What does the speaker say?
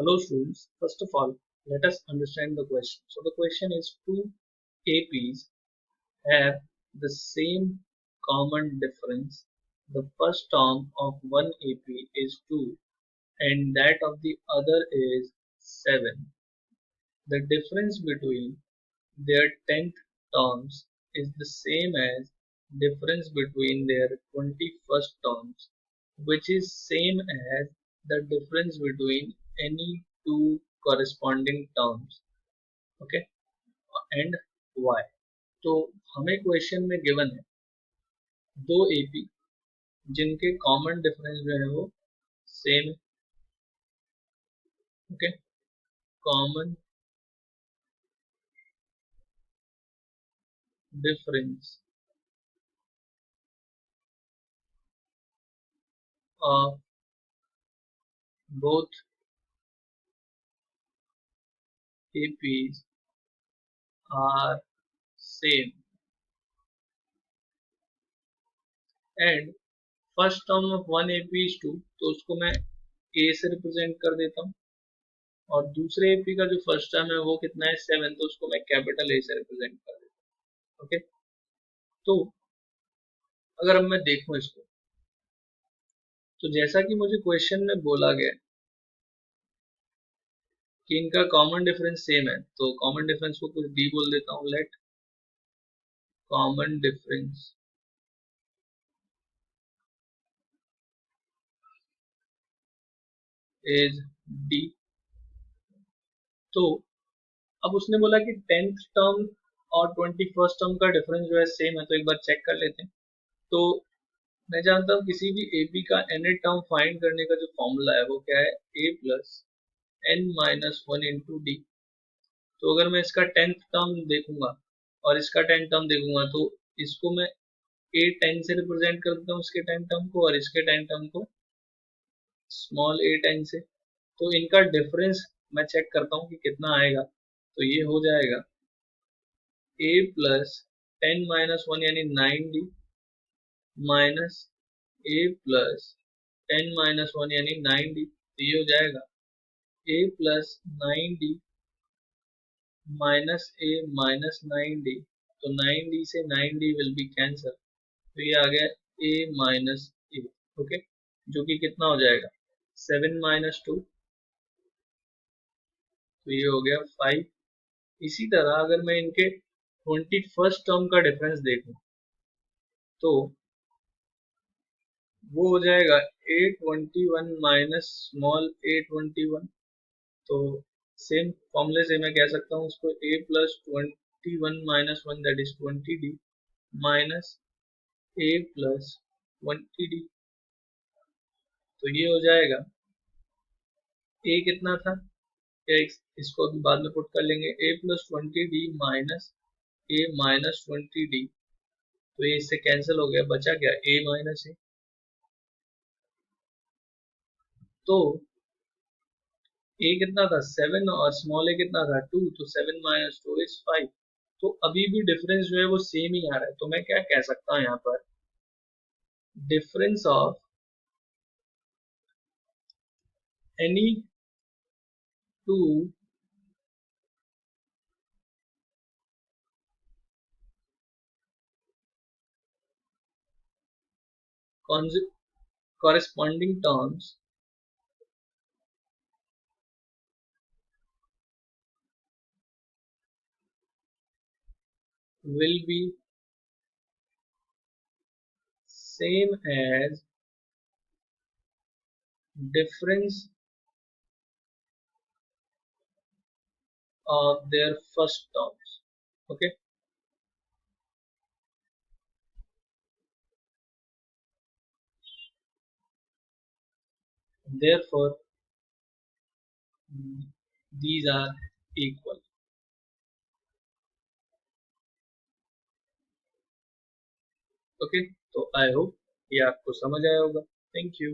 Hello students, first of all, let us understand the question. So the question is two APs have the same common difference. The first term of one AP is 2 and that of the other is 7. The difference between their 10th terms is the same as difference between their 21st terms, which is same as the difference between any two corresponding terms. Okay, and y. तो हमें question में given है दो AP जिनके common difference जो है वो same है. Okay, common difference of both APs are same and first term of one AP is 2, तो उसको मैं ए से रिप्रेजेंट कर देता हूँ और दूसरे एपी का जो फर्स्ट टर्म है वो कितना है 7, तो उसको मैं कैपिटल ए से रिप्रेजेंट कर देता हूँ. ओके, तो अगर अब मैं देखूं इसको, तो जैसा कि मुझे क्वेश्चन में बोला गया कि इनका कॉमन डिफरेंस सेम है, तो कॉमन डिफरेंस को कुछ डी बोल देता हूँ. Late common difference is D. तो अब उसने बोला कि 10th टर्म और 21st टर्म का डिफरेंस जो है सेम है, तो एक बार चेक कर लेते हैं. तो मैं जानता हूँ किसी भी एपी का nth टर्म फाइंड करने का जो फॉर्मूला है वो क्या है, a plus n minus one into D. तो अगर मैं इसका 10th टर्म देखूंगा और इसका 10th टर्म देखूंगा, तो इसको मैं a10 से रिप्रेजेंट कर देता हूँ इसके 10th टर्म को, और इसके 10th टर्म को स्मॉल a10 से. तो इनका डिफरेंस मैं चेक करता हूँ कि कितना आएगा. तो ये हो जाएगा a प्लस 10 माइनस वन यानी 9d minus a plus 10 minus one यानी 9d. तो ये हो जाएगा a plus 9d minus a minus 9d. तो 9d से 9d विल बी कैंसल, तो ये आ गया a माइनस a. ओके, जो कि कितना हो जाएगा 7 माइनस 2, तो ये हो गया 5. इसी तरह अगर मैं इनके 21st टर्म का डिफरेंस देखूं, तो वो हो जाएगा a21 माइनस स्मॉल a21. तो सेम फॉर्मूले से मैं कह सकता हूँ इसको a plus 21 minus one that is 20d minus a plus 20d. तो ये हो जाएगा a कितना था, या इसको अभी बाद में पुट कर लेंगे, a plus 20d minus a minus 20d. तो ये इससे कैंसिल हो गया, बचा क्या a माइनस a. तो a कितना था 7 और स्मॉल a कितना था 2, तो 7 माइनस 2 इज 5. तो अभी भी डिफरेंस जो है वो सेम ही आ रहा है. तो मैं क्या कह सकता हूँ यहाँ पर, difference of any two corresponding terms will be same as difference of their first terms. Okay, therefore these are equal. Okay, तो आई होप ये आपको समझ आया होगा. Thank you.